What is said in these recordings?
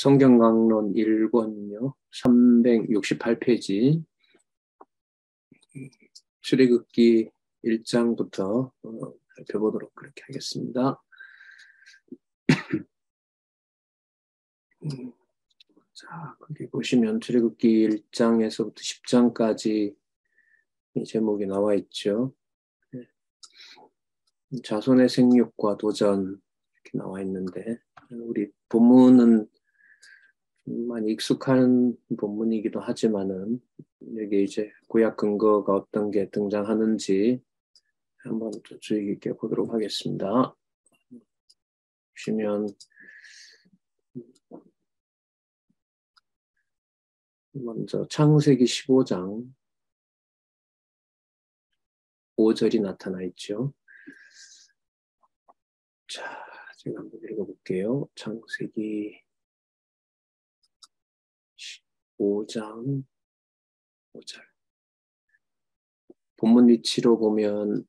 성경강론 1권요. 368페이지. 출애굽기 1장부터 살펴보도록 그렇게 하겠습니다. 자, 거기 보시면 출애굽기 1장에서부터 10장까지 이 제목이 나와 있죠. 자손의 생육과 도전 이렇게 나와 있는데, 우리 본문은 많이 익숙한 본문이기도 하지만은 여기 이제 구약 근거가 어떤 게 등장하는지 한번 더 주의 깊게 보도록 하겠습니다. 보시면 먼저 창세기 15장 5절이 나타나 있죠. 자, 제가 한번 읽어볼게요. 창세기 15장 5절. 본문 위치로 보면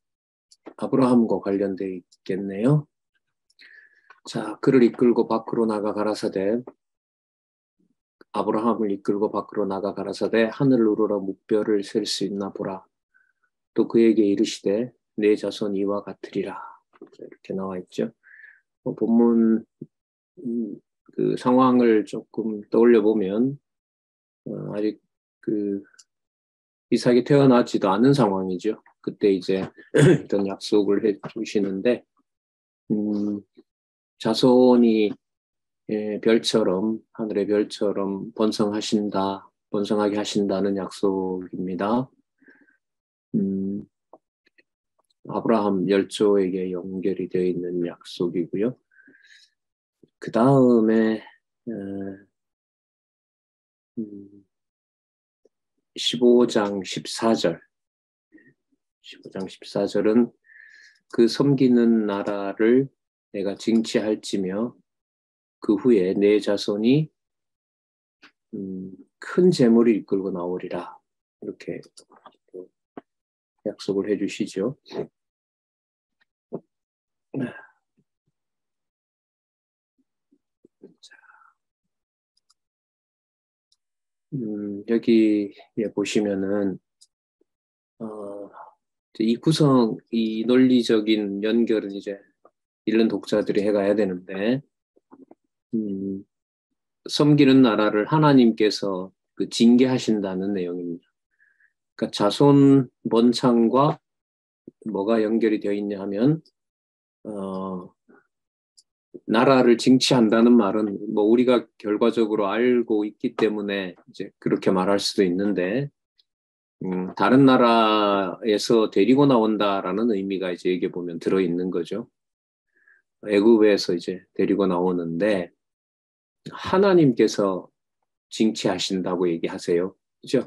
아브라함과 관련되어 있겠네요. 자, 그를 이끌고 밖으로 나가 가라사대, 아브라함을 이끌고 밖으로 나가 가라사대, 하늘을 우러러 묵별을 셀 수 있나 보라. 또 그에게 이르시되 내 자손 이와 같으리라. 이렇게 나와 있죠. 본문 그 상황을 조금 떠올려 보면 아직 그 이삭이 태어나지도 않은 상황이죠. 그때 이제 이런 약속을 해 주시는데 자손이 별처럼 하늘의 별처럼 번성하게 하신다는 약속입니다. 아브라함 열조에게 연결이 되어 있는 약속이고요. 그 다음에 15장 14절은 그 섬기는 나라를 내가 징치할지며 그 후에 내 자손이 큰 재물을 이끌고 나오리라. 이렇게 약속을 해주시죠. 여기 보시면은 이 논리적인 연결은 이제 읽는 독자들이 해가야 되는데, 섬기는 나라를 하나님께서 징계하신다는 내용입니다. 그러니까 자손 번창과 뭐가 연결이 되어 있냐 하면 나라를 징치한다는 말은 뭐 우리가 결과적으로 알고 있기 때문에 이제 그렇게 말할 수도 있는데, 다른 나라에서 데리고 나온다라는 의미가 이제 여기 보면 들어 있는 거죠. 애굽에서 이제 데리고 나오는데 하나님께서 징치하신다고 얘기하세요. 그죠?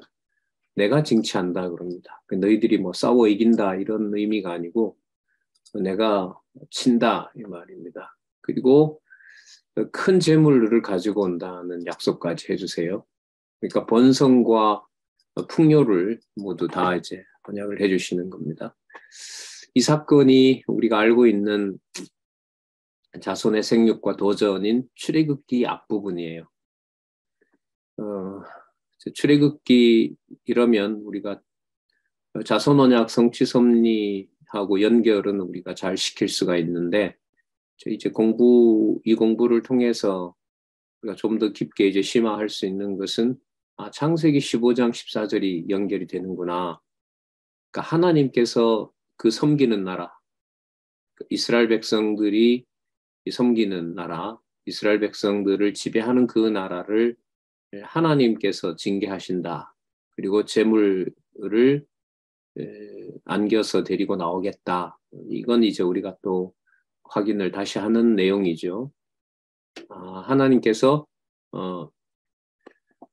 내가 징치한다 그럽니다. 너희들이 뭐 싸워 이긴다 이런 의미가 아니고 내가 친다 이 말입니다. 그리고 큰 재물을 가지고 온다는 약속까지 해주세요. 그러니까 번성과 풍요를 모두 다 이제 번역을 해주시는 겁니다. 이 사건이 우리가 알고 있는 자손의 생육과 도전인 출애굽기 앞부분이에요. 출애굽기 이러면 우리가 자손 언약 성취 섭리하고 연결은 우리가 잘 시킬 수가 있는데, 이제 이 공부를 통해서 우리가 좀 더 깊게 이제 심화할 수 있는 것은 창세기 15장 14절이 연결이 되는구나. 그러니까 하나님께서 그 섬기는 나라, 이스라엘 백성들이 섬기는 나라, 이스라엘 백성들을 지배하는 그 나라를 하나님께서 징계하신다. 그리고 재물을 안겨서 데리고 나오겠다. 이건 이제 우리가 또 확인을 다시 하는 내용이죠. 하나님께서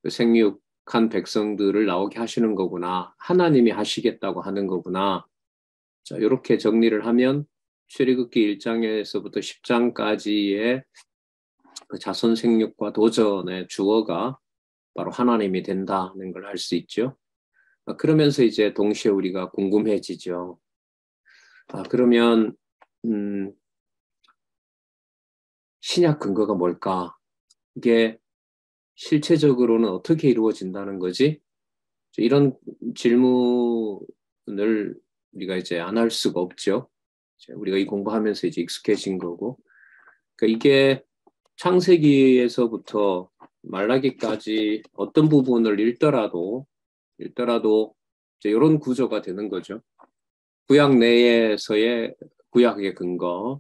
생육한 백성들을 나오게 하시는 거구나. 하나님이 하시겠다고 하는 거구나. 자, 이렇게 정리를 하면 출애굽기 1장에서부터 10장까지의 그 자손 생육과 도전의 주어가 바로 하나님이 된다는 걸 알 수 있죠. 그러면서 이제 동시에 우리가 궁금해지죠. 그러면 신약 근거가 뭘까? 이게 실체적으로는 어떻게 이루어진다는 거지? 이런 질문을 우리가 이제 안 할 수가 없죠. 우리가 이 공부하면서 이제 익숙해진 거고. 그러니까 이게 창세기에서부터 말라기까지 어떤 부분을 읽더라도 이제 이런 구조가 되는 거죠. 구약 내에서의 구약의 근거,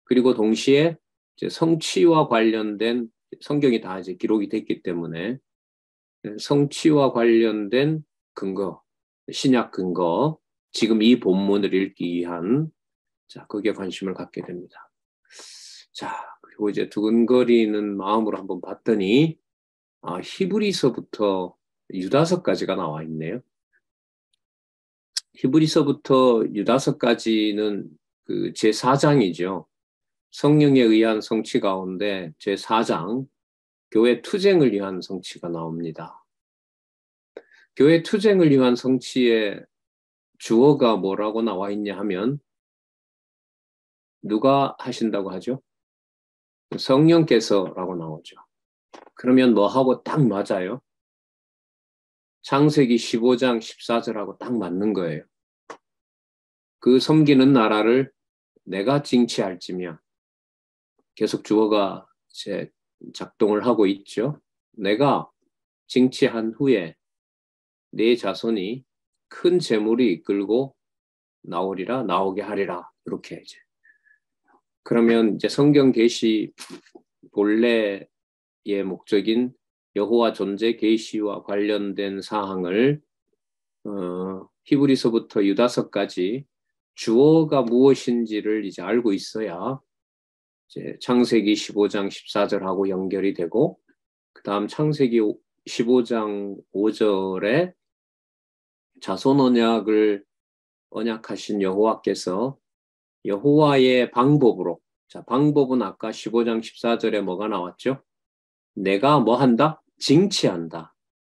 그리고 동시에 이제 성취와 관련된 성경이 다 이제 기록이 됐기 때문에 성취와 관련된 근거, 신약 근거, 지금 이 본문을 읽기 위한 거기에 관심을 갖게 됩니다. 자, 그리고 이제 두근거리는 마음으로 한번 봤더니 히브리서부터 유다서까지가 나와 있네요. 히브리서부터 유다서까지는 그 제4장이죠. 성령에 의한 성취 가운데 제4장, 교회 투쟁을 위한 성취가 나옵니다. 교회 투쟁을 위한 성취의 주어가 뭐라고 나와 있냐 하면 누가 하신다고 하죠? 성령께서라고 나오죠. 그러면 뭐하고 딱 맞아요? 창세기 15장 14절하고 딱 맞는 거예요. 그 섬기는 나라를 내가 징치할지며, 계속 주어가 이제 작동을 하고 있죠. 내가 징치한 후에 내 자손이 큰 재물이 이끌고 나오게 하리라. 이렇게 이제. 그러면 이제 성경 계시 본래의 목적인 여호와 존재 계시와 관련된 사항을 히브리서부터 유다서까지 주어가 무엇인지를 이제 알고 있어야 이제 창세기 15장 14절하고 연결이 되고, 그 다음 창세기 15장 5절에 자손 언약을 언약하신 여호와께서 여호와의 방법으로, 자, 방법은 아까 15장 14절에 뭐가 나왔죠? 내가 뭐 한다? 징치한다.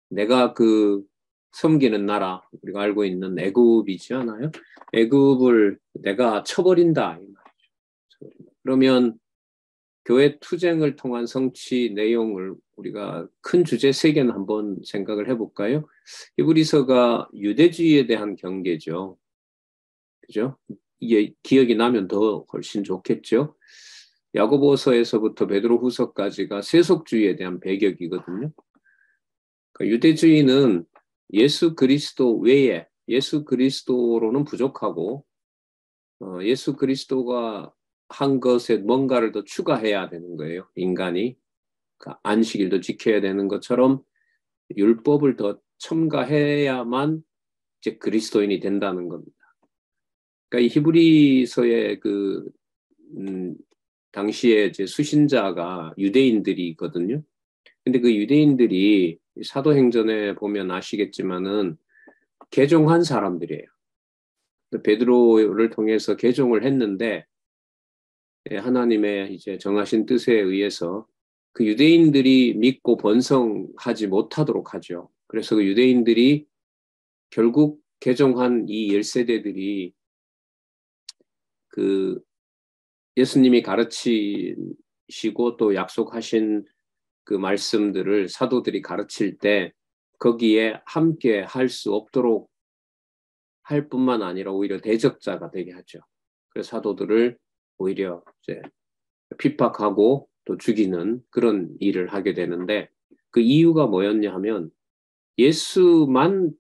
내가 그 섬기는 나라, 우리가 알고 있는 애굽이지 않아요? 애굽을 내가 쳐버린다. 이 말이죠. 그러면 교회 투쟁을 통한 성취 내용을 우리가 큰 주제 세 개는 한번 생각을 해볼까요? 히브리서가 유대주의에 대한 경계죠. 그죠? 이게 기억이 나면 더 훨씬 좋겠죠. 야고보서에서부터 베드로후서까지가 세속주의에 대한 배격이거든요. 그러니까 유대주의는 예수 그리스도 외에, 예수 그리스도로는 부족하고 예수 그리스도가 한 것에 뭔가를 더 추가해야 되는 거예요. 인간이. 그러니까 안식일도 지켜야 되는 것처럼 율법을 더 첨가해야만 이제 그리스도인이 된다는 겁니다. 그러니까 이 히브리서의 그 당시에 이제 수신자가 유대인들이거든요. 근데 그 유대인들이 사도행전에 보면 아시겠지만은 개종한 사람들이에요. 베드로를 통해서 개종을 했는데 하나님의 이제 정하신 뜻에 의해서 그 유대인들이 믿고 번성하지 못하도록 하죠. 그래서 그 유대인들이 결국 개종한 이 10세대들이 그 예수님이 가르치시고 또 약속하신 그 말씀들을 사도들이 가르칠 때 거기에 함께 할 수 없도록 할 뿐만 아니라 오히려 대적자가 되게 하죠. 그래서 사도들을 오히려 이제 핍박하고 또 죽이는 그런 일을 하게 되는데, 그 이유가 뭐였냐 하면 예수만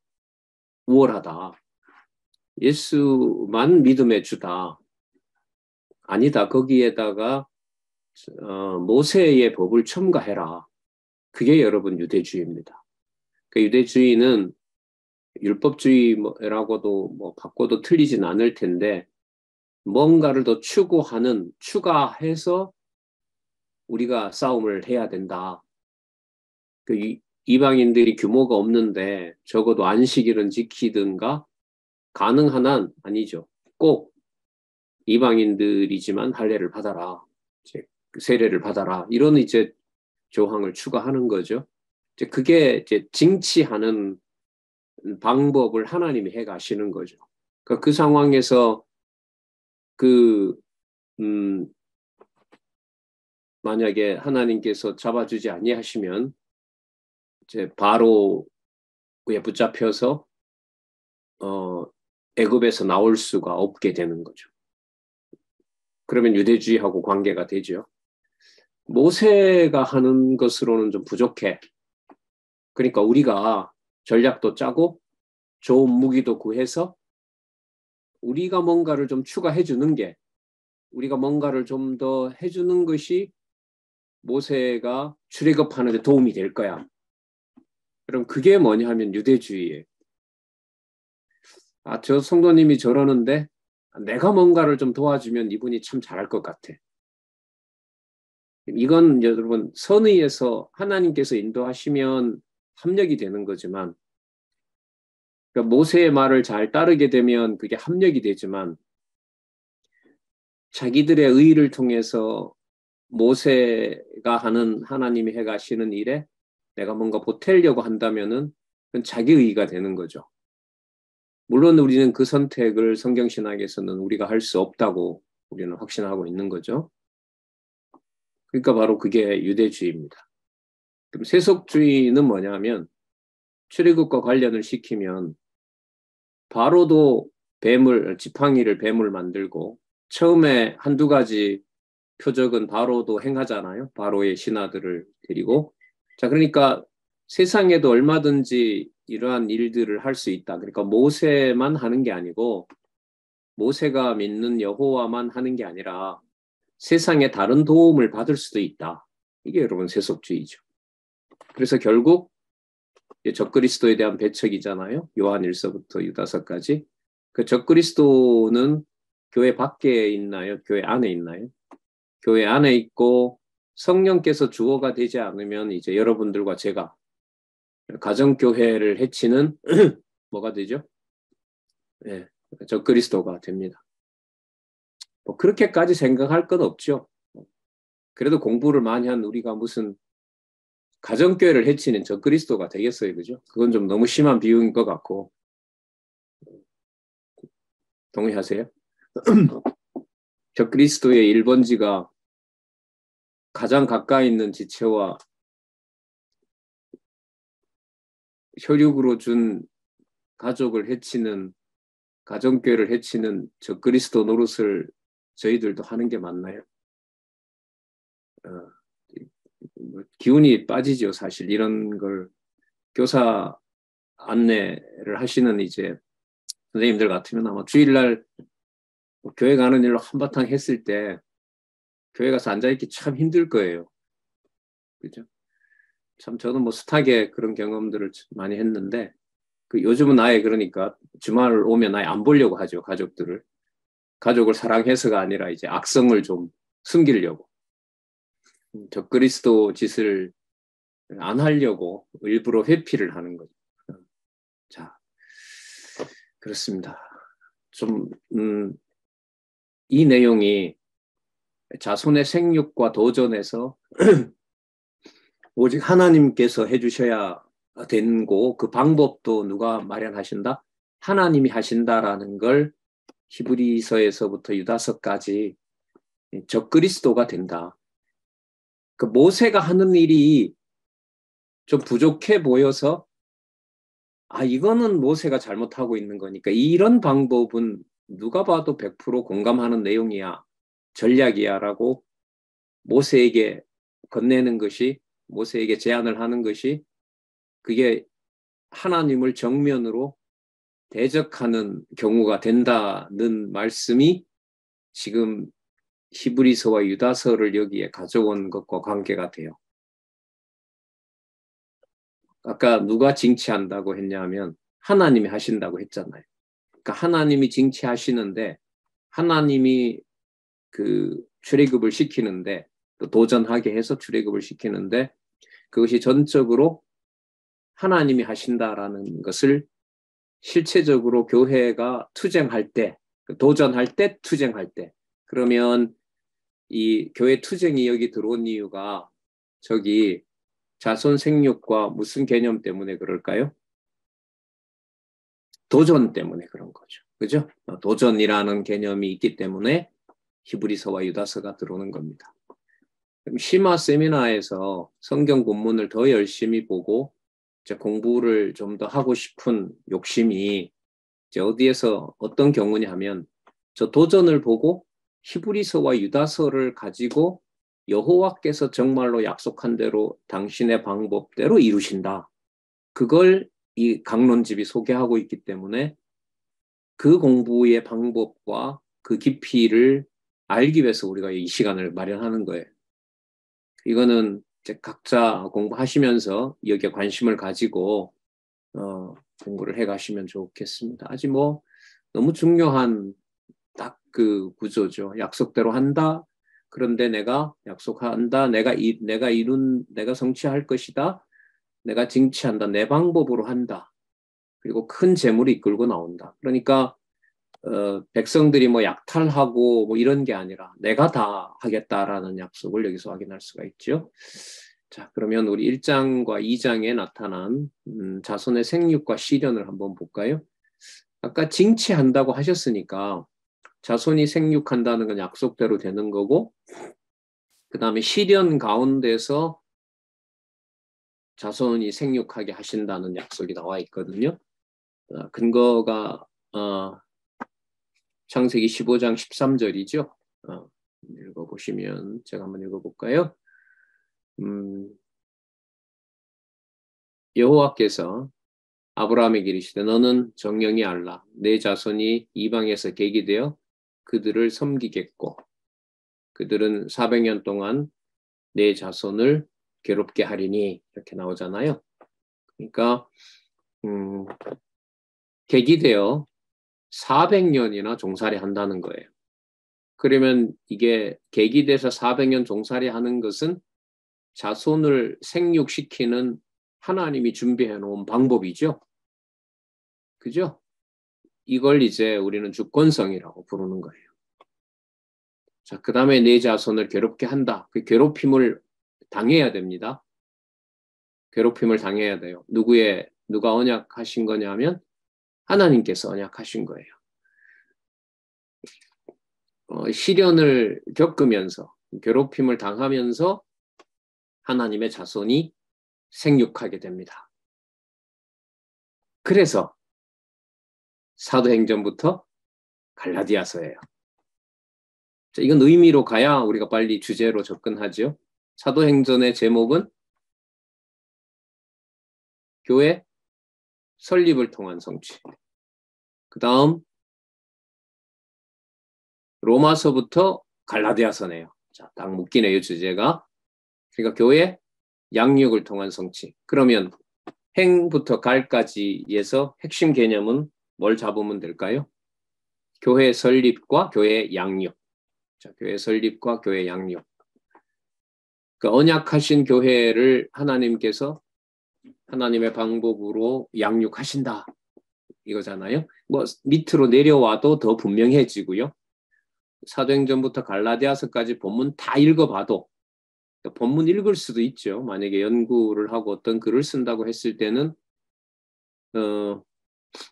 우월하다. 예수만 믿음의 주다. 아니다. 거기에다가 모세의 법을 첨가해라. 그게 여러분 유대주의입니다. 그 유대주의는 율법주의라고도 뭐 바꿔도 틀리진 않을 텐데 뭔가를 더 추가해서 우리가 싸움을 해야 된다. 그 이방인들이 규모가 없는데 적어도 안식일은 지키든가, 가능한 한 아니죠. 꼭 이방인들이지만 할례를 받아라. 세례를 받아라. 이런 이제 조항을 추가하는 거죠. 이제 그게 이제 징치하는 방법을 하나님이 해 가시는 거죠. 그러니까 그 상황에서 만약에 하나님께서 잡아주지 아니하시면 이제 바로에 붙잡혀서 애굽에서 나올 수가 없게 되는 거죠. 그러면 유대주의하고 관계가 되죠. 모세가 하는 것으로는 좀 부족해. 그러니까 우리가 전략도 짜고 좋은 무기도 구해서 우리가 뭔가를 좀 추가해 주는 게, 우리가 뭔가를 좀 더 해주는 것이 모세가 출애굽하는 데 도움이 될 거야. 그럼 그게 뭐냐 하면 유대주의예요. 저 성도님이 저러는데 내가 뭔가를 좀 도와주면 이분이 참 잘할 것 같아. 이건 여러분 선의에서 하나님께서 인도하시면 합력이 되는 거지만, 그러니까 모세의 말을 잘 따르게 되면 그게 합력이 되지만, 자기들의 의의를 통해서 모세가 하는, 하나님이 해가시는 일에 내가 뭔가 보태려고 한다면은 그건 자기 의의가 되는 거죠. 물론 우리는 그 선택을 성경신학에서는 우리가 할 수 없다고 우리는 확신하고 있는 거죠. 그러니까 바로 그게 유대주의입니다. 그럼 세속주의는 뭐냐면 출애굽과 관련을 시키면 바로도 지팡이를 뱀을 만들고, 처음에 한두 가지 표적은 바로도 행하잖아요. 바로의 신하들을 데리고. 자, 그러니까 세상에도 얼마든지 이러한 일들을 할 수 있다. 그러니까 모세만 하는 게 아니고, 모세가 믿는 여호와만 하는 게 아니라 세상에 다른 도움을 받을 수도 있다. 이게 여러분 세속주의죠. 그래서 결국 적그리스도에 대한 배척이잖아요. 요한 1서부터 유다서까지. 그 적그리스도는 교회 밖에 있나요? 교회 안에 있나요? 교회 안에 있고 성령께서 주어가 되지 않으면 이제 여러분들과 제가 가정교회를 해치는 뭐가 되죠? 네, 적그리스도가 됩니다. 뭐 그렇게까지 생각할 건 없죠. 그래도 공부를 많이 한 우리가 무슨 가정교회를 해치는 적그리스도가 되겠어요. 그죠? 그건 좀 너무 심한 비유인 것 같고. 동의하세요? 적그리스도의 1번지가 가장 가까이 있는 지체와 혈육으로 준 가족을 해치는, 가정교회를 해치는 적그리스도 노릇을 저희들도 하는 게 맞나요? 기운이 빠지죠. 사실 이런 걸 교사 안내를 하시는 이제 선생님들 같으면 아마 주일날 교회 가는 일로 한바탕 했을 때 교회 가서 앉아있기 참 힘들 거예요. 그죠? 참 저는 뭐 숱하게 그런 경험들을 많이 했는데, 요즘은 아예 그러니까 주말 오면 아예 안 보려고 하죠. 가족을 사랑해서가 아니라 이제 악성을 좀 숨기려고, 적그리스도 짓을 안 하려고 일부러 회피를 하는 거죠. 자, 그렇습니다. 좀 이 내용이 자손의 생육과 도전에서 오직 하나님께서 해주셔야 되고, 그 방법도 누가 마련하신다? 하나님이 하신다라는 걸 히브리서에서부터 유다서까지 적그리스도가 된다. 그 모세가 하는 일이 좀 부족해 보여서 이거는 모세가 잘못하고 있는 거니까 이런 방법은 누가 봐도 100% 공감하는 내용이야, 전략이야 라고 모세에게 건네는 것이, 모세에게 제안을 하는 것이, 그게 하나님을 정면으로 대적하는 경우가 된다는 말씀이 지금 히브리서와 유다서를 여기에 가져온 것과 관계가 돼요. 아까 누가 징치한다고 했냐면 하나님이 하신다고 했잖아요. 그러니까 하나님이 징치하시는데, 하나님이 그 출애굽을 시키는데, 또 도전하게 해서 출애굽을 시키는데, 그것이 전적으로 하나님이 하신다라는 것을 실체적으로 교회가 투쟁할 때, 도전할 때, 투쟁할 때, 그러면 이 교회 투쟁이 여기 들어온 이유가 저기 자손 생육과 무슨 개념 때문에 그럴까요? 도전 때문에 그런 거죠. 그죠? 도전이라는 개념이 있기 때문에 히브리서와 유다서가 들어오는 겁니다. 그럼 심화 세미나에서 성경 본문을 더 열심히 보고 이제 공부를 좀 더 하고 싶은 욕심이 이제 어디에서 어떤 경우냐 하면 저 도전을 보고 히브리서와 유다서를 가지고 여호와께서 정말로 약속한 대로 당신의 방법대로 이루신다. 그걸 이 강론집이 소개하고 있기 때문에 그 공부의 방법과 그 깊이를 알기 위해서 우리가 이 시간을 마련하는 거예요. 이거는 이제 각자 공부하시면서 여기에 관심을 가지고 공부를 해 가시면 좋겠습니다. 아직 뭐 너무 중요한 딱 그 구조죠. 약속대로 한다. 그런데 내가 약속한다. 내가 성취할 것이다. 내가 쟁취한다. 내 방법으로 한다. 그리고 큰 재물이 이끌고 나온다. 그러니까 백성들이 뭐 약탈하고 뭐 이런 게 아니라 내가 다 하겠다라는 약속을 여기서 확인할 수가 있죠. 자, 그러면 우리 1장과 2장에 나타난 자손의 생육과 시련을 한번 볼까요? 아까 징치한다고 하셨으니까 자손이 생육한다는 건 약속대로 되는 거고, 그 다음에 시련 가운데서 자손이 생육하게 하신다는 약속이 나와 있거든요. 근거가 창세기 15장 13절이죠. 읽어보시면 제가 한번 읽어볼까요? 여호와께서 아브라함에게 이르시되 너는 정령이 알라. 내 자손이 이방에서 객이 되어 그들을 섬기겠고 그들은 400년 동안 내 자손을 괴롭게 하리니 이렇게 나오잖아요. 그러니까 객이 되어 400년이나 종살이 한다는 거예요. 그러면 이게 객이 돼서 400년 종살이 하는 것은 자손을 생육시키는 하나님이 준비해 놓은 방법이죠. 그죠? 이걸 이제 우리는 주권성이라고 부르는 거예요. 자, 그 다음에 내 자손을 괴롭게 한다. 그 괴롭힘을 당해야 됩니다. 괴롭힘을 당해야 돼요. 누가 언약하신 거냐면 하나님께서 언약하신 거예요. 시련을 겪으면서 괴롭힘을 당하면서 하나님의 자손이 생육하게 됩니다. 그래서 사도행전부터 갈라디아서예요. 자, 이건 의미로 가야 우리가 빨리 주제로 접근하죠. 사도행전의 제목은 교회 설립을 통한 성취. 그 다음 로마서부터 갈라디아서네요. 자, 딱 묶이네요, 주제가. 그러니까 교회 양육을 통한 성취. 그러면 행부터 갈까지에서 핵심 개념은 뭘 잡으면 될까요? 교회 설립과 교회 양육. 자, 교회 설립과 교회 양육. 그 언약하신 교회를 하나님께서 하나님의 방법으로 양육하신다. 이거잖아요. 뭐 밑으로 내려와도 더 분명해지고요. 사도행전부터 갈라디아서까지 본문 다 읽어봐도 본문 읽을 수도 있죠. 만약에 연구를 하고 어떤 글을 쓴다고 했을 때는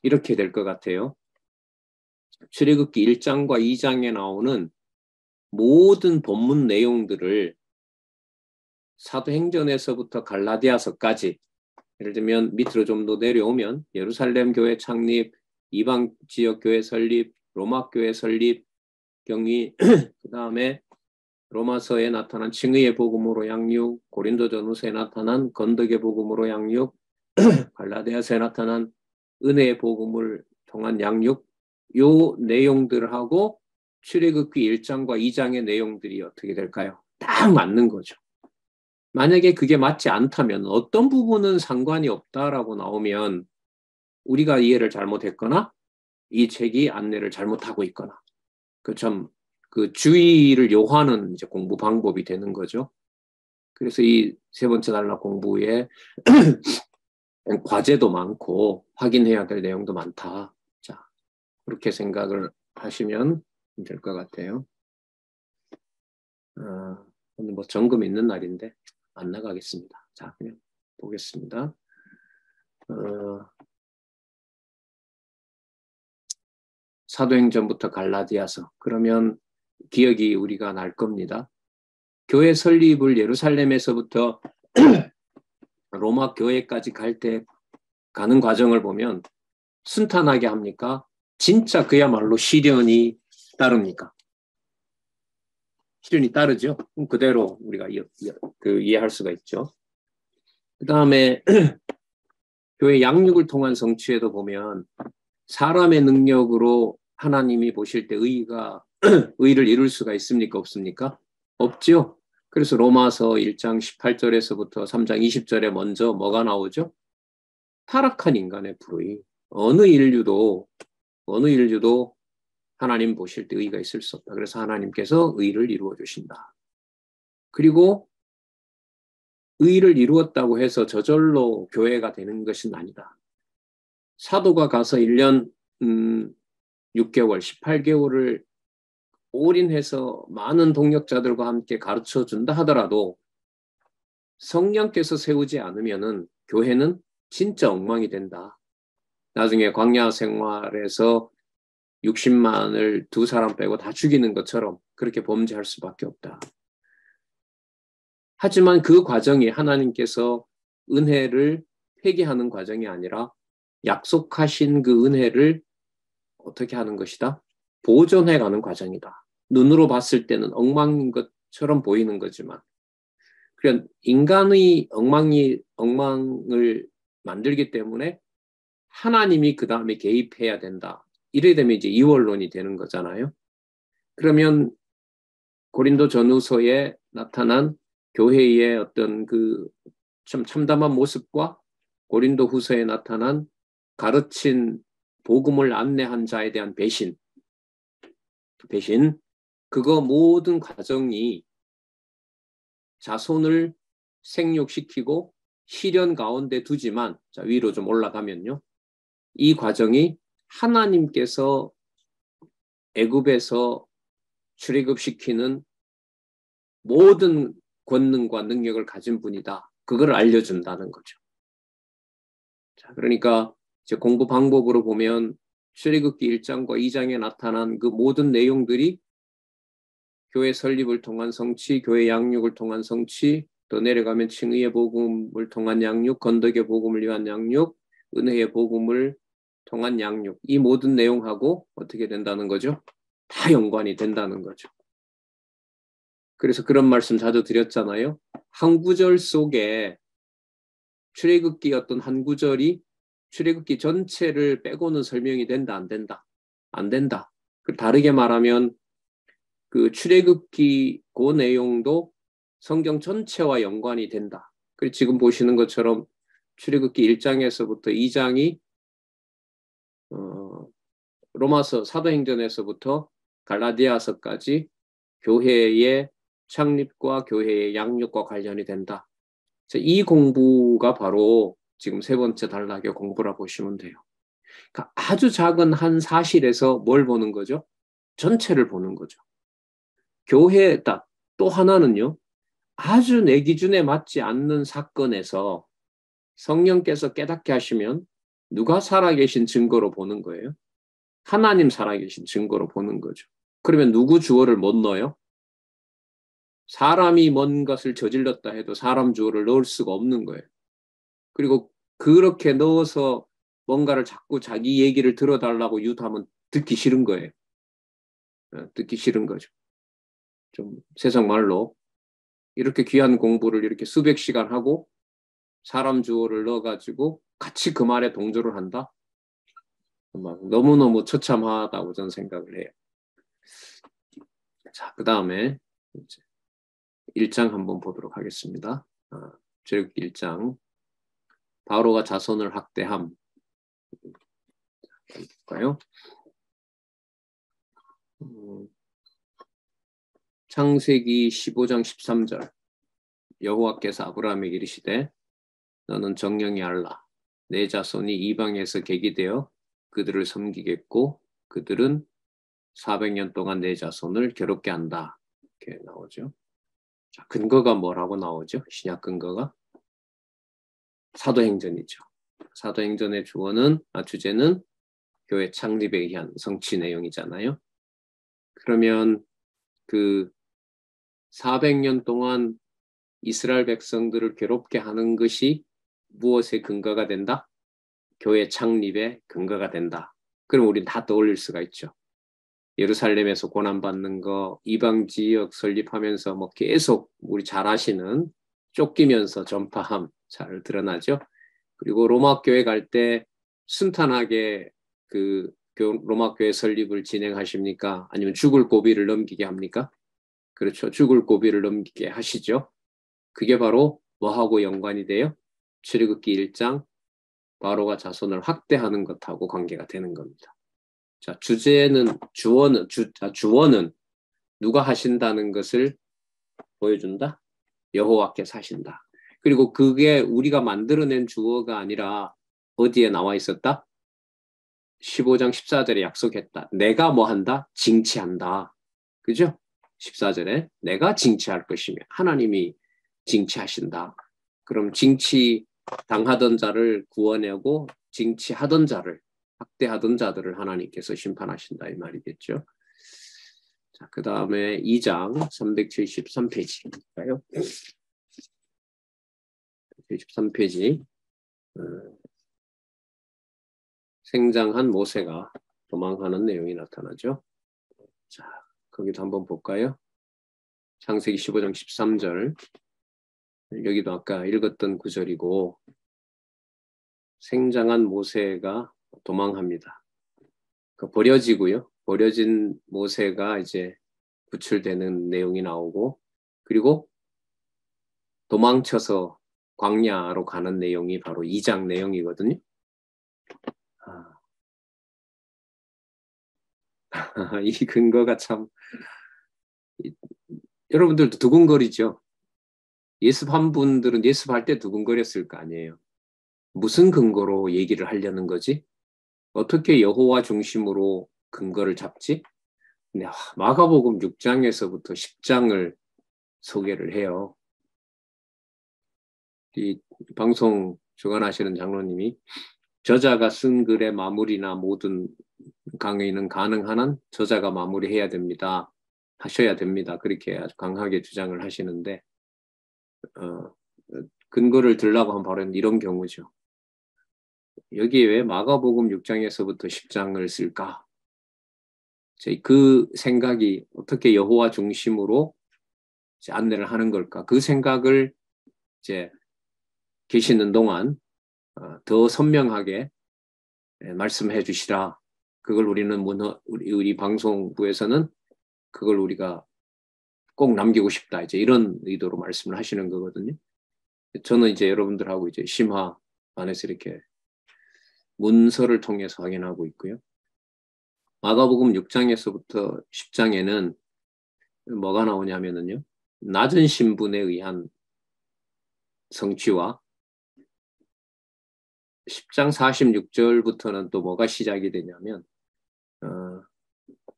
이렇게 될 것 같아요. 출애굽기 1장과 2장에 나오는 모든 본문 내용들을 사도행전에서부터 갈라디아서까지 예를 들면 밑으로 좀 더 내려오면 예루살렘 교회 창립, 이방 지역 교회 설립, 로마 교회 설립, 경위, 그 다음에 로마서에 나타난 칭의의 복음으로 양육, 고린도전후서에 나타난 건덕의 복음으로 양육, 갈라디아서에 나타난 은혜의 복음을 통한 양육, 요 내용들하고 출애굽기 1장과 2장의 내용들이 어떻게 될까요? 딱 맞는 거죠. 만약에 그게 맞지 않다면 어떤 부분은 상관이 없다라고 나오면 우리가 이해를 잘못했거나 이 책이 안내를 잘못하고 있거나 그 주의를 요하는 이제 공부 방법이 되는 거죠. 그래서 이 세 번째 단락 공부에 과제도 많고 확인해야 될 내용도 많다. 자, 그렇게 생각을 하시면 될 것 같아요. 오늘 뭐 점검 있는 날인데 안 나가겠습니다. 자, 그냥 보겠습니다. 사도행전부터 갈라디아서. 그러면 기억이 우리가 날 겁니다. 교회 설립을 예루살렘에서부터 로마 교회까지 갈 때 가는 과정을 보면 순탄하게 합니까? 진짜 그야말로 시련이 따릅니까? 시련이 따르죠. 그대로 우리가 이해할 수가 있죠. 그 다음에 교회 양육을 통한 성취에도 보면 사람의 능력으로 하나님이 보실 때 의를 이룰 수가 있습니까? 없습니까? 없죠. 그래서 로마서 1장 18절에서부터 3장 20절에 먼저 뭐가 나오죠? 타락한 인간의 불의. 어느 인류도 하나님 보실 때 의가 있을 수 없다. 그래서 하나님께서 의를 이루어 주신다. 그리고 의를 이루었다고 해서 저절로 교회가 되는 것은 아니다. 사도가 가서 1년 6개월, 18개월을 올인해서 많은 동역자들과 함께 가르쳐 준다 하더라도 성령께서 세우지 않으면은 교회는 진짜 엉망이 된다. 나중에 광야 생활에서 60만을 두 사람 빼고 다 죽이는 것처럼 그렇게 범죄할 수밖에 없다. 하지만 그 과정이 하나님께서 은혜를 회개하는 과정이 아니라 약속하신 그 은혜를 어떻게 하는 것이다? 보존해가는 과정이다. 눈으로 봤을 때는 엉망인 것처럼 보이는 거지만, 그러니까 인간의 엉망을 만들기 때문에 하나님이 그 다음에 개입해야 된다. 이래 되면 이제 이원론이 되는 거잖아요. 그러면 고린도 전후서에 나타난 교회의 어떤 그 좀 참담한 모습과 고린도 후서에 나타난 가르친 복음을 안내한 자에 대한 배신, 그거 모든 과정이 자손을 생육시키고 시련 가운데 두지만, 자, 위로 좀 올라가면요. 이 과정이 하나님께서 애굽에서 출애굽시키는 모든 권능과 능력을 가진 분이다. 그걸 알려준다는 거죠. 자, 그러니까 이제 공부 방법으로 보면 출애굽기 1장과 2장에 나타난 그 모든 내용들이 교회 설립을 통한 성취, 교회 양육을 통한 성취, 또 내려가면 칭의의 복음을 통한 양육, 건덕의 복음을 위한 양육, 은혜의 복음을 통한 양육, 이 모든 내용하고 어떻게 된다는 거죠? 다 연관이 된다는 거죠. 그래서 그런 말씀 자주 드렸잖아요. 한 구절 속에 출애굽기 어떤 한 구절이 출애굽기 전체를 빼고는 설명이 된다, 안 된다? 안 된다. 다르게 말하면 그 출애굽기 그 내용도 성경 전체와 연관이 된다. 그리고 지금 보시는 것처럼 출애굽기 1장에서부터 2장이 로마서 사도행전에서부터 갈라디아서까지 교회의 창립과 교회의 양육과 관련이 된다. 이 공부가 바로 지금 세 번째 단락의 공부라 보시면 돼요. 그러니까 아주 작은 한 사실에서 뭘 보는 거죠? 전체를 보는 거죠. 교회다. 또 하나는요. 아주 내 기준에 맞지 않는 사건에서 성령께서 깨닫게 하시면 누가 살아계신 증거로 보는 거예요? 하나님 살아계신 증거로 보는 거죠. 그러면 누구 주어를 못 넣어요? 사람이 뭔 것을 저질렀다 해도 사람 주어를 넣을 수가 없는 거예요. 그리고 그렇게 넣어서 뭔가를 자꾸 자기 얘기를 들어달라고 유도하면 듣기 싫은 거예요. 듣기 싫은 거죠. 좀 세상 말로 이렇게 귀한 공부를 이렇게 수백 시간 하고 사람 주어를 넣어가지고 같이 그 말에 동조를 한다? 너무너무 처참하다고 저는 생각을 해요. 자, 그 다음에 1장 한번 보도록 하겠습니다. 출애굽기 1장. 바로가 자손을 학대함. 볼까요? 창세기 15장 13절. 여호와께서 아브라함에게 이르시되 너는 정령이 알라. 내 자손이 이방에서 계기되어 그들을 섬기겠고 그들은 400년 동안 내 자손을 괴롭게 한다. 이렇게 나오죠. 자, 근거가 뭐라고 나오죠? 신약 근거가? 사도행전이죠. 사도행전의 주제는 교회 창립에 의한 성취 내용이잖아요. 그러면 그 400년 동안 이스라엘 백성들을 괴롭게 하는 것이 무엇의 근거가 된다? 교회 창립의 근거가 된다. 그럼 우리는 다 떠올릴 수가 있죠. 예루살렘에서 고난받는 거, 이방 지역 설립하면서 뭐 계속 우리 잘 아시는 쫓기면서 전파함 잘 드러나죠. 그리고 로마 교회 갈 때 순탄하게 그 로마 교회 설립을 진행하십니까? 아니면 죽을 고비를 넘기게 합니까? 그렇죠. 죽을 고비를 넘기게 하시죠. 그게 바로 뭐하고 연관이 돼요? 출애굽기 1장 바로가 자손을 학대하는 것하고 관계가 되는 겁니다. 자, 주원은 누가 하신다는 것을 보여준다? 여호와께서 하신다. 그리고 그게 우리가 만들어낸 주어가 아니라 어디에 나와 있었다? 15장 14절에 약속했다. 내가 뭐 한다? 징치한다. 그죠? 14절에 내가 징치할 것이며 하나님이 징치하신다. 그럼 징치 당하던 자를 구원하고 징치하던 자를 학대하던 자들을 하나님께서 심판하신다 이 말이겠죠. 자, 그 다음에 2장 373페이지인가요? 73페이지. 생장한 모세가 도망하는 내용이 나타나죠. 자, 거기도 한번 볼까요? 창세기 15장 13절. 여기도 아까 읽었던 구절이고 생장한 모세가 도망합니다. 버려지고요. 버려진 모세가 이제 구출되는 내용이 나오고 그리고 도망쳐서 광야로 가는 내용이 바로 2장 내용이거든요. 이 근거가 참 여러분들도 두근거리죠. 예습한 분들은 예습할 때 두근거렸을 거 아니에요. 무슨 근거로 얘기를 하려는 거지? 어떻게 여호와 중심으로 근거를 잡지? 근데 마가복음 6장에서부터 10장을 소개를 해요. 이 방송 주관하시는 장로님이 저자가 쓴 글의 마무리나 모든 강의는 가능한 한 저자가 마무리해야 됩니다. 하셔야 됩니다. 그렇게 아주 강하게 주장을 하시는데 근거를 들라고 하면 바로 이런 경우죠. 여기에 왜 마가복음 6장에서부터 10장을 쓸까? 그 생각이 어떻게 여호와 중심으로 이제 안내를 하는 걸까? 그 생각을 이제 계시는 동안 더 선명하게 말씀해 주시라. 그걸 우리는 우리 방송부에서는 그걸 우리가 꼭 남기고 싶다. 이제 이런 의도로 말씀을 하시는 거거든요. 저는 이제 여러분들하고 이제 심화 안에서 이렇게 문서를 통해서 확인하고 있고요. 마가복음 6장에서부터 10장에는 뭐가 나오냐면은요. 낮은 신분에 의한 성취와 10장 46절부터는 또 뭐가 시작이 되냐면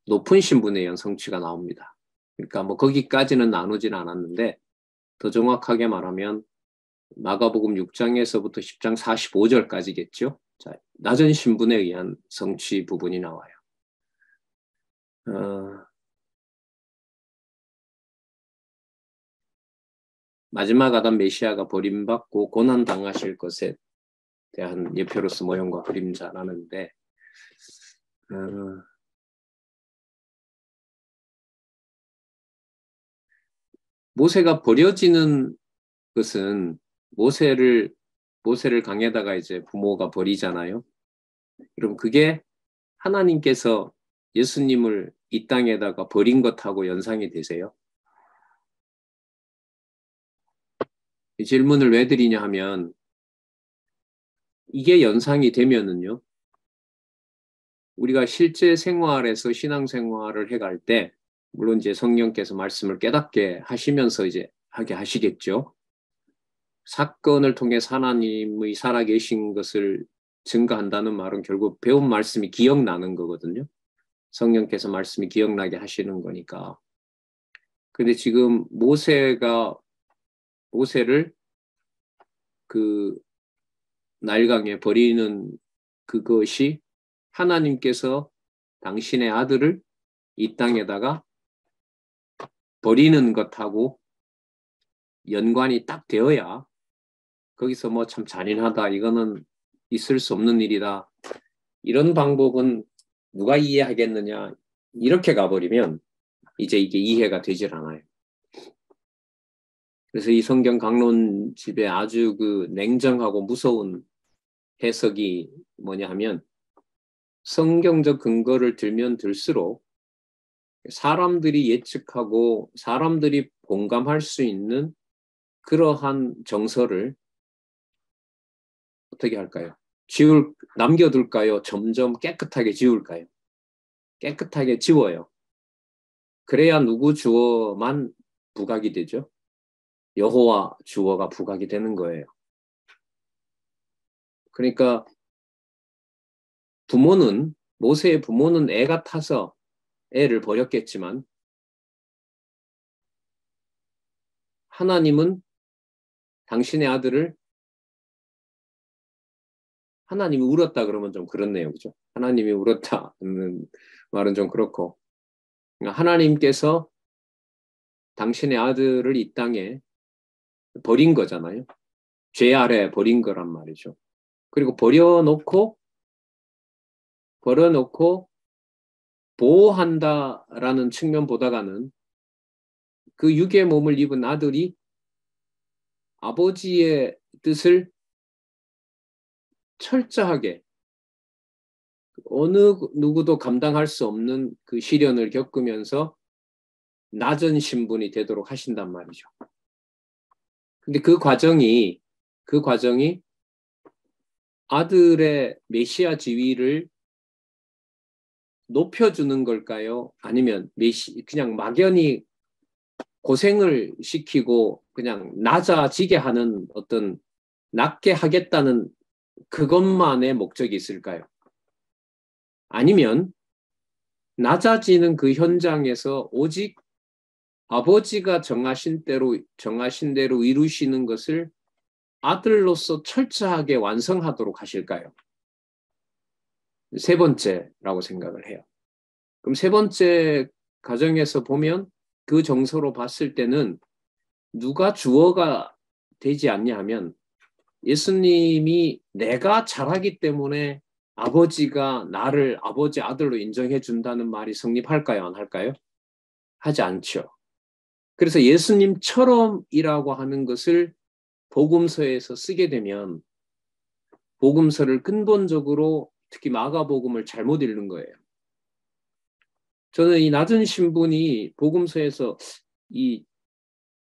높은 신분에 의한 성취가 나옵니다. 그러니까 뭐 거기까지는 나누지는 않았는데 더 정확하게 말하면 마가복음 6장에서부터 10장 45절까지겠죠. 자, 낮은 신분에 의한 성취 부분이 나와요. 마지막 아담 메시아가 버림받고 고난당하실 것에 대한 예표로서 모형과 그림자라는데 모세가 버려지는 것은 모세를 강에다가 이제 부모가 버리잖아요. 그럼 그게 하나님께서 예수님을 이 땅에다가 버린 것하고 연상이 되세요? 이 질문을 왜 드리냐 하면 이게 연상이 되면은요. 우리가 실제 생활에서 신앙생활을 해갈 때 물론 이제 성령께서 말씀을 깨닫게 하시면서 이제 하게 하시겠죠. 사건을 통해 하나님의 살아계신 것을 증거한다는 말은 결국 배운 말씀이 기억나는 거거든요. 성령께서 말씀이 기억나게 하시는 거니까. 근데 지금 모세를 그 나일강에 버리는 그것이 하나님께서 당신의 아들을 이 땅에다가 버리는 것하고 연관이 딱 되어야 거기서 뭐 참 잔인하다, 이거는 있을 수 없는 일이다, 이런 방법은 누가 이해하겠느냐, 이렇게 가버리면 이제 이게 이해가 되질 않아요. 그래서 이 성경 강론집의 아주 그 냉정하고 무서운 해석이 뭐냐 하면, 성경적 근거를 들면 들수록 사람들이 예측하고 사람들이 공감할 수 있는 그러한 정서를 어떻게 할까요? 남겨둘까요? 점점 깨끗하게 지울까요? 깨끗하게 지워요. 그래야 누구 주어만 부각이 되죠. 여호와 주어가 부각이 되는 거예요. 그러니까 모세의 부모는 애가 타서 애를 버렸겠지만, 하나님은 당신의 아들을, 하나님이 울었다 그러면 좀 그렇네요. 그죠? 하나님이 울었다는 말은 좀 그렇고, 하나님께서 당신의 아들을 이 땅에 버린 거잖아요. 죄 아래 버린 거란 말이죠. 그리고 버려놓고 보호한다라는 측면보다가는, 그 육의 몸을 입은 아들이 아버지의 뜻을 철저하게, 어느 누구도 감당할 수 없는 그 시련을 겪으면서 낮은 신분이 되도록 하신단 말이죠. 근데 그 과정이 아들의 메시아 지위를 높여주는 걸까요? 아니면 그냥 막연히 고생을 시키고 그냥 낮아지게 하는, 어떤 낮게 하겠다는 그것만의 목적이 있을까요? 아니면 낮아지는 그 현장에서 오직 아버지가 정하신 대로 이루시는 것을 아들로서 철저하게 완성하도록 하실까요? 세 번째라고 생각을 해요. 그럼 세 번째 가정에서 보면, 그 정서로 봤을 때는 누가 주어가 되지 않냐 하면, 예수님이 내가 잘하기 때문에 아버지가 나를 아버지 아들로 인정해 준다는 말이 성립할까요? 안 할까요? 하지 않죠. 그래서 예수님처럼이라고 하는 것을 복음서에서 쓰게 되면, 복음서를 근본적으로, 특히 마가복음을 잘못 읽는 거예요. 저는 이 낮은 신분이 복음서에서 이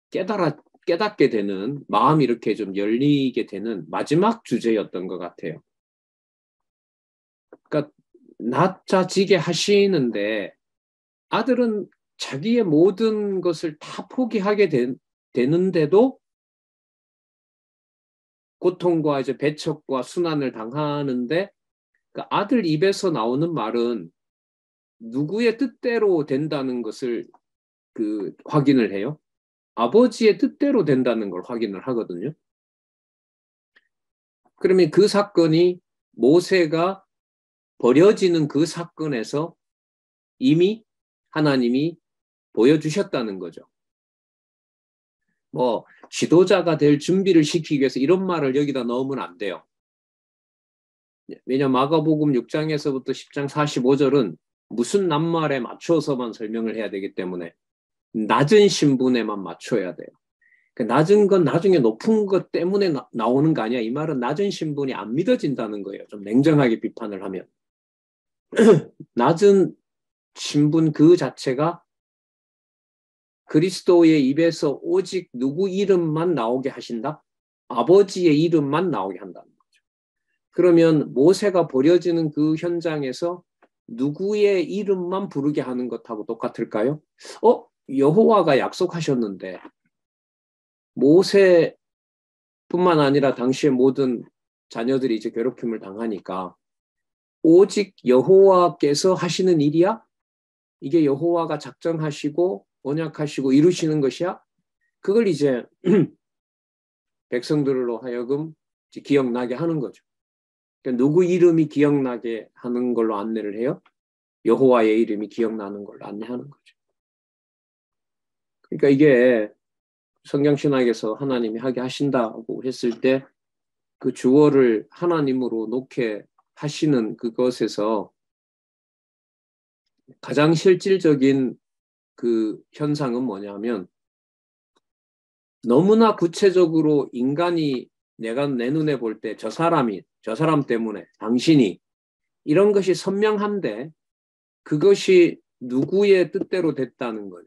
깨닫게 되는, 마음이 이렇게 좀 열리게 되는 마지막 주제였던 것 같아요. 그러니까 낮아지게 하시는데, 아들은 자기의 모든 것을 다 포기하게 되는데도 고통과 이제 배척과 순환을 당하는데, 그 아들 입에서 나오는 말은 누구의 뜻대로 된다는 것을 확인을 해요. 아버지의 뜻대로 된다는 걸 확인을 하거든요. 그러면 그 사건이, 모세가 버려지는 그 사건에서 이미 하나님이 보여주셨다는 거죠. 뭐 지도자가 될 준비를 시키기 위해서 이런 말을 여기다 넣으면 안 돼요. 왜냐하면 마가복음 6장에서부터 10장 45절은 무슨 낱말에 맞춰서만 설명을 해야 되기 때문에 낮은 신분에만 맞춰야 돼요. 그 낮은 건 나중에 높은 것 때문에 나오는 거 아니야. 이 말은 낮은 신분이 안 믿어진다는 거예요. 좀 냉정하게 비판을 하면. 낮은 신분 그 자체가 그리스도의 입에서 오직 누구 이름만 나오게 하신다? 아버지의 이름만 나오게 한다는 거죠. 그러면 모세가 버려지는 그 현장에서 누구의 이름만 부르게 하는 것하고 똑같을까요? 여호와가 약속하셨는데, 모세뿐만 아니라 당시의 모든 자녀들이 이제 괴롭힘을 당하니까 오직 여호와께서 하시는 일이야? 이게 여호와가 작정하시고 언약하시고 이루시는 것이야? 그걸 이제 백성들로 하여금 기억나게 하는 거죠. 그러니까 누구 이름이 기억나게 하는 걸로 안내를 해요? 여호와의 이름이 기억나는 걸로 안내하는 거죠. 그러니까 이게 성경신학에서 하나님이 하게 하신다고 했을 때 그 주어를 하나님으로 놓게 하시는 그것에서 가장 실질적인 그 현상은 뭐냐면 너무나 구체적으로 인간이 내가 내 눈에 볼 때 저 사람이 저 사람 때문에 당신이 이런 것이 선명한데 그것이 누구의 뜻대로 됐다는 거네.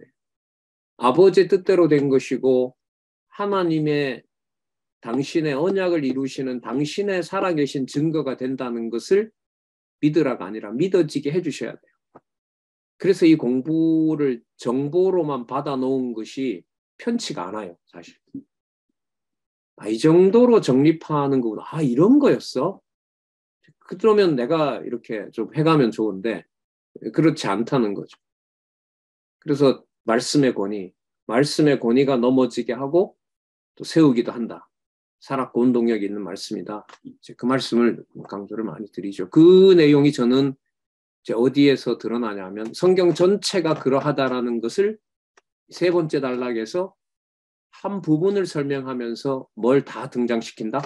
아버지의 뜻대로 된 것이고 하나님의 당신의 언약을 이루시는 당신의 살아계신 증거가 된다는 것을 믿으라가 아니라 믿어지게 해주셔야 돼요. 그래서 이 공부를 정보로만 받아놓은 것이 편치가 않아요, 사실. 이 정도로 정립하는 거구나. 이런 거였어? 그러면 내가 이렇게 좀 해가면 좋은데 그렇지 않다는 거죠. 그래서 말씀의 권위가 넘어지게 하고 또 세우기도 한다. 살았고 운동력이 있는 말씀이다. 이제 그 말씀을 강조를 많이 드리죠. 그 내용이 저는 이제 어디에서 드러나냐면 성경 전체가 그러하다라는 것을 세 번째 단락에서 한 부분을 설명하면서 뭘 다 등장시킨다?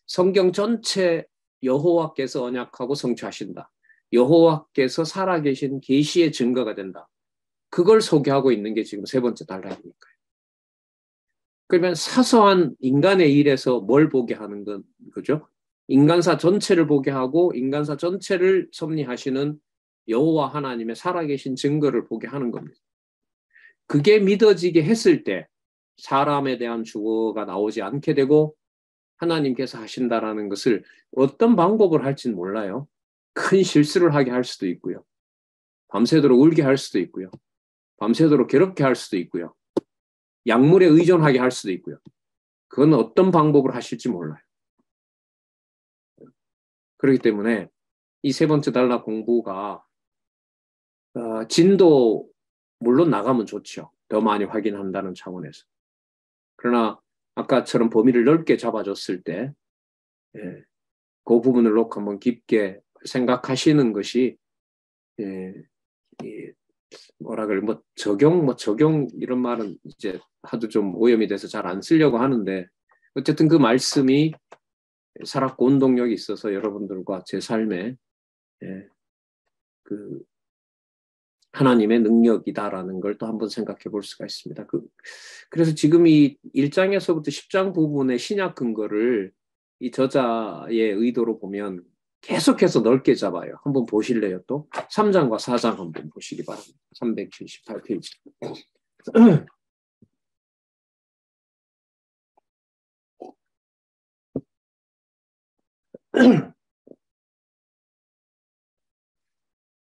성경 전체 여호와께서 언약하고 성취하신다. 여호와께서 살아계신 계시의 증거가 된다. 그걸 소개하고 있는 게 지금 세 번째 단락이니까요. 그러면 사소한 인간의 일에서 뭘 보게 하는 건 그죠? 인간사 전체를 보게 하고 인간사 전체를 섭리하시는 여호와 하나님의 살아계신 증거를 보게 하는 겁니다. 그게 믿어지게 했을 때 사람에 대한 주어가 나오지 않게 되고 하나님께서 하신다라는 것을 어떤 방법을 할지는 몰라요. 큰 실수를 하게 할 수도 있고요. 밤새도록 울게 할 수도 있고요. 밤새도록 괴롭게 할 수도 있고요. 약물에 의존하게 할 수도 있고요. 그건 어떤 방법으로 하실지 몰라요. 그렇기 때문에 이 세 번째 단락 공부가 진도 물론 나가면 좋죠. 더 많이 확인한다는 차원에서. 그러나 아까처럼 범위를 넓게 잡아줬을 때 그 부분을 놓고 한번 깊게 생각하시는 것이 뭐라 그래 적용 이런 말은 이제 하도 좀 오염이 돼서 잘 안 쓰려고 하는데 어쨌든 그 말씀이 살았고 운동력이 있어서 여러분들과 제 삶에 그 하나님의 능력이다라는 걸 또 한번 생각해 볼 수가 있습니다. 그래서 지금 이 1장에서부터 10장 부분의 신약 근거를 이 저자의 의도로 보면 계속해서 넓게 잡아요. 한번 보실래요 또? 3장과 4장 한번 보시기 바랍니다. 378페이지.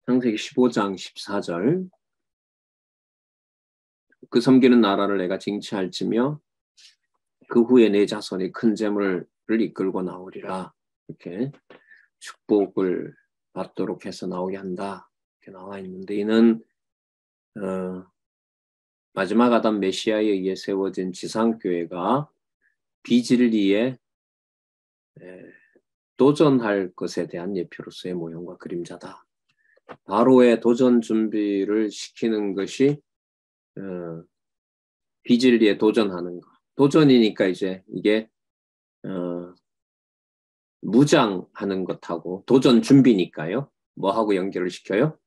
창세기 15장 14절. 그 섬기는 나라를 내가 징치할지며 그 후에 내 자손이 큰 재물을 이끌고 나오리라. 이렇게 축복을 받도록 해서 나오게 한다. 이렇게 나와 있는데 이는 마지막 아담 메시아에 의해 세워진 지상교회가 비진리에 도전할 것에 대한 예표로서의 모형과 그림자다. 바로의 도전 준비를 시키는 것이 비진리에 도전하는 것. 도전이니까 이제 이게 무장하는 것하고 도전 준비니까요. 뭐하고 연결을 시켜요?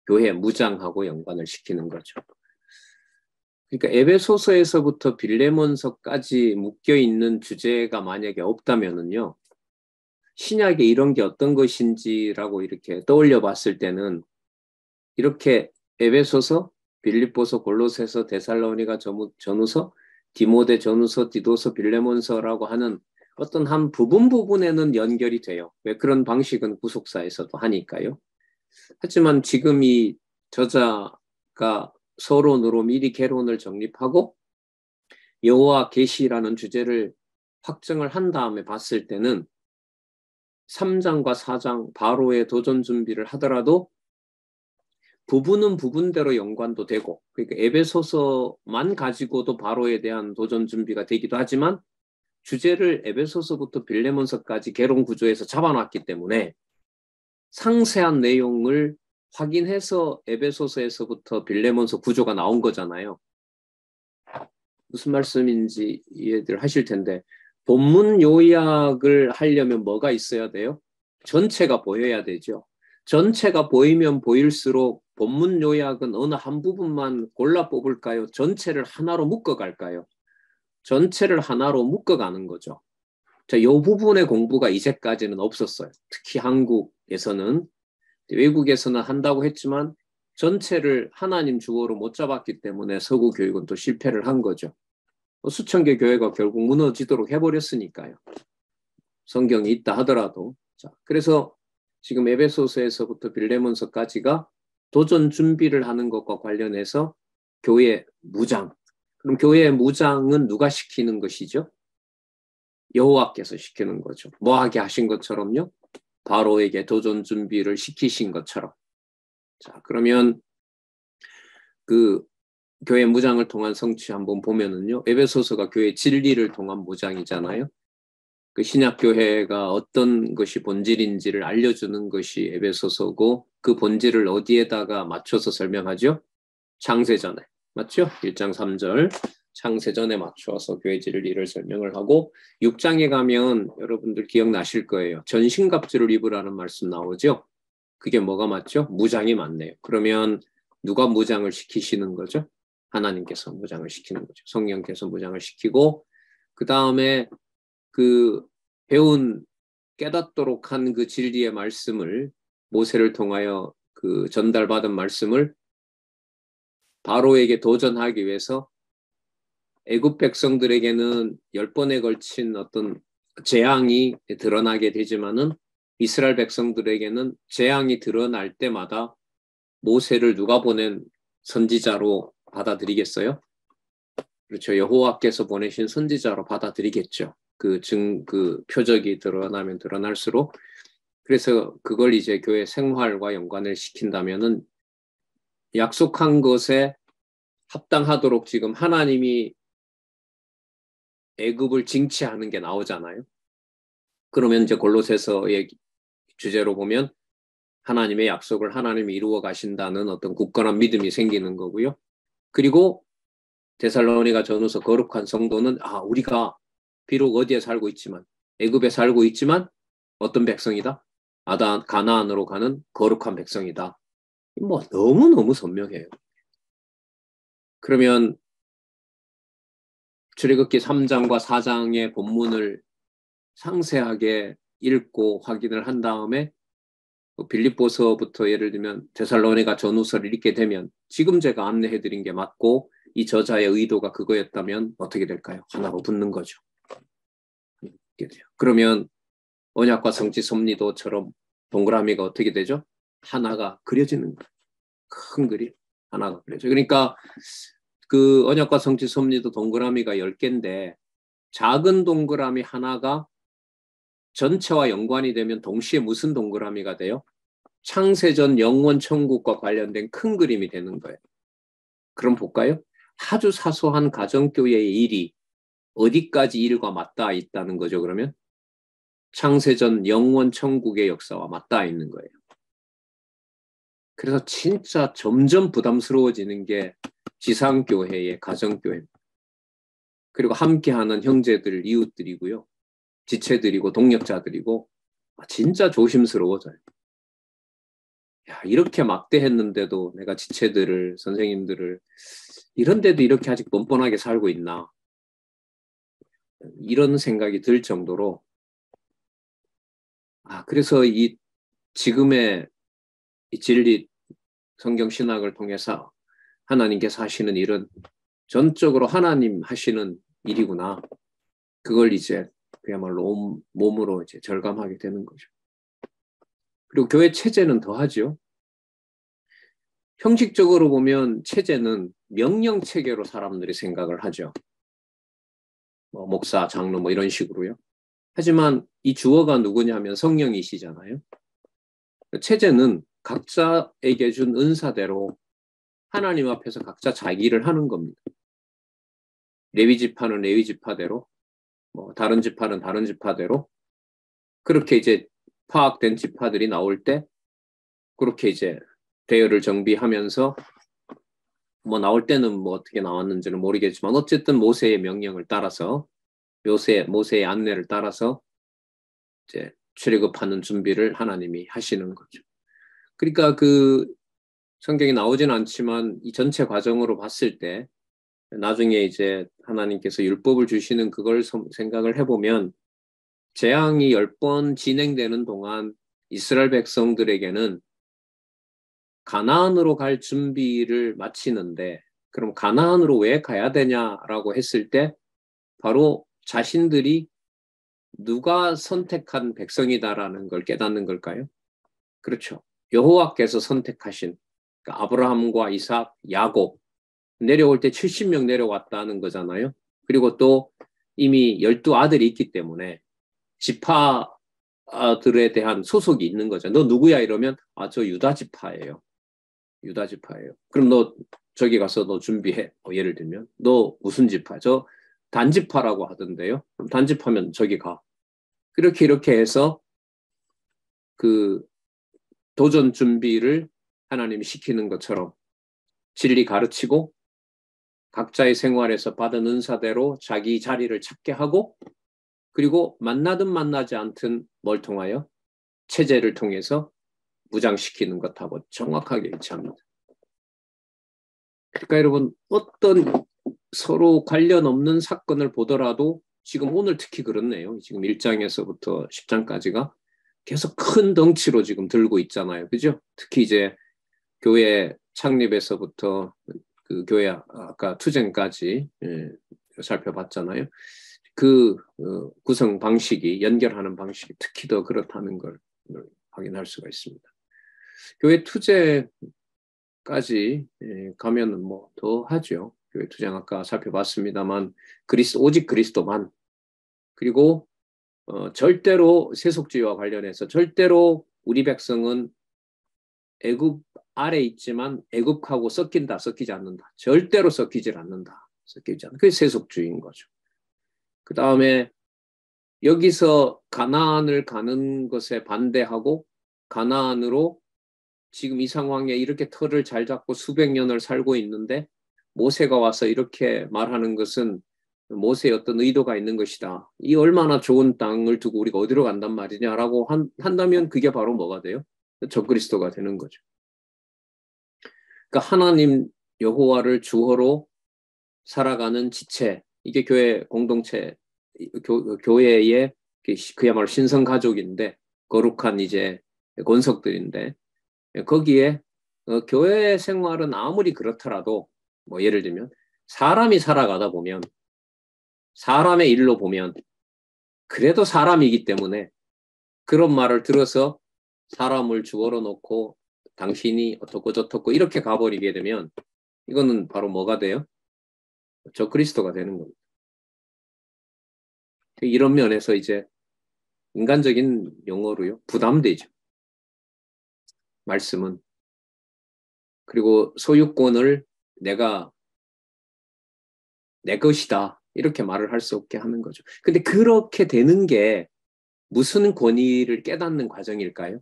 교회 무장하고 연관을 시키는 거죠. 그러니까 에베소서에서부터 빌레몬서까지 묶여있는 주제가 만약에 없다면은요. 신약에 이런 게 어떤 것인지라고 이렇게 떠올려 봤을 때는 이렇게 에베소서, 빌립보서, 골로새서, 데살로니가 전후서, 디모데 전후서, 디도서, 빌레몬서라고 하는 어떤 한 부분에는 연결이 돼요. 왜 그런 방식은 구속사에서도 하니까요. 하지만 지금 이 저자가 서론으로 미리 개론을 정립하고 여호와 계시라는 주제를 확정을 한 다음에 봤을 때는 3장과 4장 바로의 도전 준비를 하더라도 부분은 부분대로 연관도 되고 그러니까 에베소서만 가지고도 바로에 대한 도전 준비가 되기도 하지만 주제를 에베소서부터 빌레몬서까지 개론 구조에서 잡아놨기 때문에 상세한 내용을 확인해서 에베소서에서부터 빌레몬서 구조가 나온 거잖아요. 무슨 말씀인지 이해들 하실 텐데 본문 요약을 하려면 뭐가 있어야 돼요? 전체가 보여야 되죠. 전체가 보이면 보일수록 본문 요약은 어느 한 부분만 골라 뽑을까요? 전체를 하나로 묶어갈까요? 전체를 하나로 묶어가는 거죠. 자, 이 부분의 공부가 이제까지는 없었어요. 특히 한국에서는. 외국에서는 한다고 했지만 전체를 하나님 주어로 못 잡았기 때문에 서구 교육은 또 실패를 한 거죠. 수천 개 교회가 결국 무너지도록 해버렸으니까요. 성경이 있다 하더라도. 자, 그래서 지금 에베소서에서부터 빌레몬서까지가 도전 준비를 하는 것과 관련해서 교회 무장. 그럼 교회의 무장은 누가 시키는 것이죠? 여호와께서 시키는 거죠. 뭐하게 하신 것처럼요. 바로에게 도전 준비를 시키신 것처럼. 자, 그러면 그 교회 무장을 통한 성취 한번 보면은요. 에베소서가 교회 진리를 통한 무장이잖아요. 그 신약교회가 어떤 것이 본질인지를 알려주는 것이 에베소서고 그 본질을 어디에다가 맞춰서 설명하죠? 창세전에. 맞죠? 1장 3절 창세전에 맞추어서 교회 진리를 설명을 하고 6장에 가면 여러분들 기억나실 거예요. 전신갑주를 입으라는 말씀 나오죠? 그게 뭐가 맞죠? 무장이 맞네요. 그러면 누가 무장을 시키시는 거죠? 하나님께서 무장을 시키는 거죠. 성령께서 무장을 시키고 그 다음에 그 배운 깨닫도록 한 그 진리의 말씀을 모세를 통하여 그 전달받은 말씀을 바로에게 도전하기 위해서 애굽 백성들에게는 10번에 걸친 어떤 재앙이 드러나게 되지만은 이스라엘 백성들에게는 재앙이 드러날 때마다 모세를 누가 보낸 선지자로 받아들이겠어요? 그렇죠. 여호와께서 보내신 선지자로 받아들이겠죠. 그 표적이 드러나면 드러날수록. 그래서 그걸 이제 교회 생활과 연관을 시킨다면은 약속한 것에 합당하도록 지금 하나님이 애굽을 징치하는 게 나오잖아요. 그러면 이제 골로새서의 주제로 보면 하나님의 약속을 하나님이 이루어 가신다는 어떤 굳건한 믿음이 생기는 거고요. 그리고 데살로니가 전후서 거룩한 성도는 우리가 비록 어디에 살고 있지만 애굽에 살고 있지만 어떤 백성이다? 가나안으로 가는 거룩한 백성이다. 뭐 너무너무 선명해요. 그러면 출애굽기 3장과 4장의 본문을 상세하게 읽고 확인을 한 다음에 빌립보서부터 예를 들면 데살로니가 전후서를 읽게 되면 지금 제가 안내해드린 게 맞고 이 저자의 의도가 그거였다면 어떻게 될까요? 하나로 붙는 거죠. 그러면 언약과 성취 섭리도처럼 동그라미가 어떻게 되죠? 하나가 그려지는 거예요. 큰 그림 하나가 그려져. 그러니까 그 언약과 성취 섭리도 동그라미가 10개인데 작은 동그라미 하나가 전체와 연관이 되면 동시에 무슨 동그라미가 돼요? 창세전 영원 천국과 관련된 큰 그림이 되는 거예요. 그럼 볼까요? 아주 사소한 가정교회의 일이 어디까지 일과 맞닿아 있다는 거죠, 그러면? 창세전 영원 천국의 역사와 맞닿아 있는 거예요. 그래서 진짜 점점 부담스러워지는 게 지상교회의 가정교회입니다. 그리고 함께하는 형제들, 이웃들이고요. 지체들이고 동역자들이고 진짜 조심스러워져요. 야, 이렇게 막대했는데도 내가 지체들을, 선생님들을 이런데도 이렇게 아직 뻔뻔하게 살고 있나. 이런 생각이 들 정도로 그래서 이 지금의 이 진리 성경 신학을 통해서 하나님께서 하시는 일은 전적으로 하나님 하시는 일이구나. 그걸 이제 그야말로 몸으로 이제 절감하게 되는 거죠. 그리고 교회 체제는 더하죠. 형식적으로 보면 체제는 명령 체계로 사람들이 생각을 하죠. 뭐 목사, 장로 뭐 이런 식으로요. 하지만 이 주어가 누구냐면 성령이시잖아요. 체제는 각자에게 준 은사대로 하나님 앞에서 각자 자기 일을 하는 겁니다. 레위 지파는 레위 지파대로, 뭐 다른 지파는 다른 지파대로 그렇게 이제 파악된 지파들이 나올 때 그렇게 이제 대열을 정비하면서 뭐 나올 때는 뭐 어떻게 나왔는지는 모르겠지만 어쨌든 모세의 명령을 따라서 모세의 안내를 따라서 이제 출애굽하는 준비를 하나님이 하시는 거죠. 그러니까 그 성경에 나오진 않지만 이 전체 과정으로 봤을 때 나중에 이제 하나님께서 율법을 주시는 그걸 생각을 해보면 재앙이 10번 진행되는 동안 이스라엘 백성들에게는 가나안으로 갈 준비를 마치는데, 그럼 가나안으로 왜 가야 되냐라고 했을 때 바로 자신들이 누가 선택한 백성이다라는 걸 깨닫는 걸까요? 그렇죠. 여호와께서 선택하신, 그러니까 아브라함과 이삭, 야곱 내려올 때 70명 내려왔다는 거잖아요. 그리고 또 이미 12아들이 있기 때문에 지파들에 대한 소속이 있는 거죠. 너 누구야? 이러면 저 유다 지파예요. 유다 지파예요. 그럼 너 저기 가서 너 준비해. 예를 들면 너 무슨 지파? 저 단지파라고 하던데요. 그럼 단지파면 저기 가. 이렇게 해서 그 도전 준비를 하나님이 시키는 것처럼 진리 가르치고 각자의 생활에서 받은 은사대로 자기 자리를 찾게 하고, 그리고 만나든 만나지 않든 뭘 통하여? 체제를 통해서 무장시키는 것하고 정확하게 일치합니다. 그러니까 여러분, 어떤 서로 관련 없는 사건을 보더라도 지금 오늘 특히 그렇네요. 지금 1장에서부터 10장까지가 계속 큰 덩치로 지금 들고 있잖아요. 그죠? 특히 이제 교회 창립에서부터 그 교회 아까 투쟁까지 살펴봤잖아요. 그 구성 방식이, 연결하는 방식이 특히 더 그렇다는 걸 확인할 수가 있습니다. 교회 투쟁까지 가면은 뭐 더 하죠. 교회 투쟁 아까 살펴봤습니다만 오직 그리스도만, 그리고 절대로 세속주의와 관련해서 절대로 우리 백성은 애굽 아래 있지만 애굽하고 섞인다, 섞이지 않는다. 절대로 섞이질 않는다. 섞이지 않는다. 그게 세속주의인 거죠. 그 다음에 여기서 가나안을 가는 것에 반대하고 가나안으로 지금 이 상황에 이렇게 털을 잘 잡고 수백 년을 살고 있는데 모세가 와서 이렇게 말하는 것은 모세의 어떤 의도가 있는 것이다. 이 얼마나 좋은 땅을 두고 우리가 어디로 간단 말이냐라고 한다면 그게 바로 뭐가 돼요? 적그리스도가 되는 거죠. 그러니까 하나님 여호와를 주어로 살아가는 지체, 이게 교회 공동체, 교회의 그야말로 신성 가족인데, 거룩한 이제 권석들인데, 거기에 교회 생활은 아무리 그렇더라도 뭐 예를 들면 사람이 살아가다 보면, 사람의 일로 보면 그래도 사람이기 때문에 그런 말을 들어서 사람을 주어로 놓고 당신이 어떻고 저떻고 이렇게 가버리게 되면 이거는 바로 뭐가 돼요? 적그리스도가 되는 겁니다. 이런 면에서 이제 인간적인 용어로요, 부담되죠. 말씀은. 그리고 소유권을 내가 내 것이다 이렇게 말을 할 수 없게 하는 거죠. 근데 그렇게 되는 게 무슨 권위를 깨닫는 과정일까요?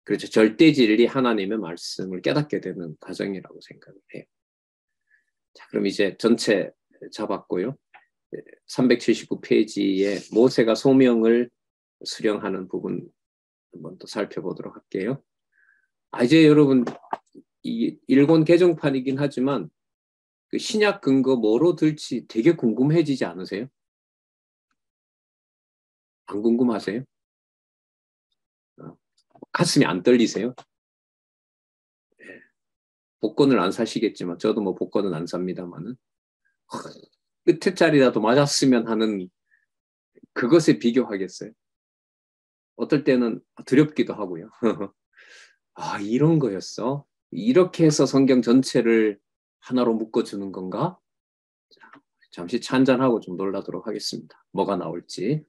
그렇죠. 절대진리 하나님의 말씀을 깨닫게 되는 과정이라고 생각을 해요. 자, 그럼 이제 전체 잡았고요. 379페이지에 모세가 소명을 수령하는 부분 한번 또 살펴보도록 할게요. 이제 여러분, 이 일본 개정판이긴 하지만 그 신약 근거 뭐로 들지 되게 궁금해지지 않으세요? 안 궁금하세요? 가슴이 안 떨리세요? 네. 복권을 안 사시겠지만 저도 뭐 복권은 안 삽니다만은 끝에 자리라도 맞았으면 하는 그것에 비교하겠어요? 어떨 때는 두렵기도 하고요. 이런 거였어? 이렇게 해서 성경 전체를 하나로 묶어주는 건가? 자, 잠시 찬잔하고 좀 놀라도록 하겠습니다. 뭐가 나올지.